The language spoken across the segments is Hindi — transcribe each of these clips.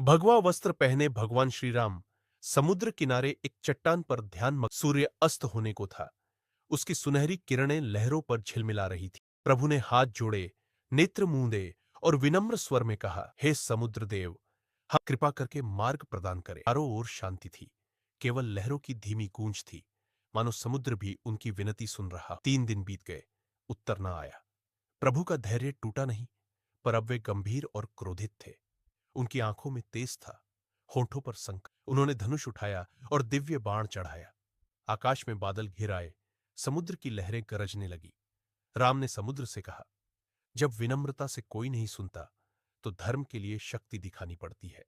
भगवा वस्त्र पहने भगवान श्री राम समुद्र किनारे एक चट्टान पर ध्यान सूर्य अस्त होने को था। उसकी सुनहरी किरणें लहरों पर झिलमिला रही थी। प्रभु ने हाथ जोड़े, नेत्र मूंदे और विनम्र स्वर में कहा, हे समुद्र देव, हम कृपा करके मार्ग प्रदान करें। चारों ओर शांति थी, केवल लहरों की धीमी गूंज थी, मानो समुद्र भी उनकी विनती सुन रहा। 3 दिन बीत गए, उत्तर न आया। प्रभु का धैर्य टूटा नहीं, पर अब वे गंभीर और क्रोधित थे। उनकी आंखों में तेज था, होठों पर संकट। उन्होंने धनुष उठाया और दिव्य बाण चढ़ाया। आकाश में बादल घिर आए, समुद्र की लहरें गरजने लगी। राम ने समुद्र से कहा, जब विनम्रता से कोई नहीं सुनता, तो धर्म के लिए शक्ति दिखानी पड़ती है।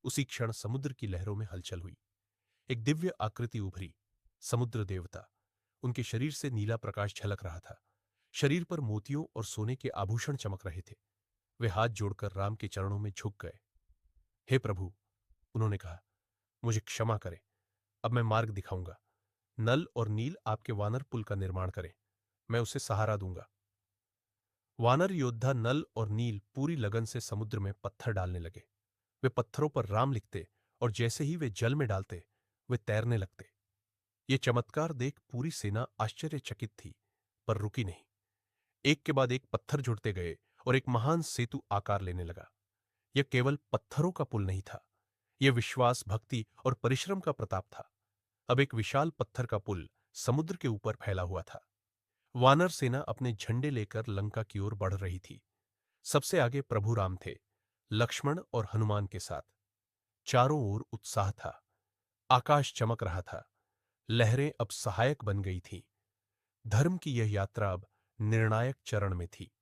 उसी क्षण समुद्र की लहरों में हलचल हुई। एक दिव्य आकृति उभरी, समुद्र देवता। उनके शरीर से नीला प्रकाश झलक रहा था। शरीर पर मोतियों और सोने के आभूषण चमक रहे थे। वे हाथ जोड़कर राम के चरणों में झुक गए। हे प्रभु, उन्होंने कहा, मुझे क्षमा करें, अब मैं मार्ग दिखाऊंगा। नल और नील आपके वानर पुल का निर्माण करें, मैं उसे सहारा दूंगा। वानर योद्धा नल और नील पूरी लगन से समुद्र में पत्थर डालने लगे। वे पत्थरों पर राम लिखते और जैसे ही वे जल में डालते, वे तैरने लगते। ये चमत्कार देख पूरी सेना आश्चर्यचकित थी, पर रुकी नहीं। एक के बाद एक पत्थर जुड़ते गए और एक महान सेतु आकार लेने लगा। यह केवल पत्थरों का पुल नहीं था, यह विश्वास, भक्ति और परिश्रम का प्रताप था। अब एक विशाल पत्थर का पुल समुद्र के ऊपर फैला हुआ था। वानर सेना अपने झंडे लेकर लंका की ओर बढ़ रही थी। सबसे आगे प्रभु राम थे, लक्ष्मण और हनुमान के साथ। चारों ओर उत्साह था, आकाश चमक रहा था, लहरें अब सहायक बन गई थीं। धर्म की यह यात्रा अब निर्णायक चरण में थी।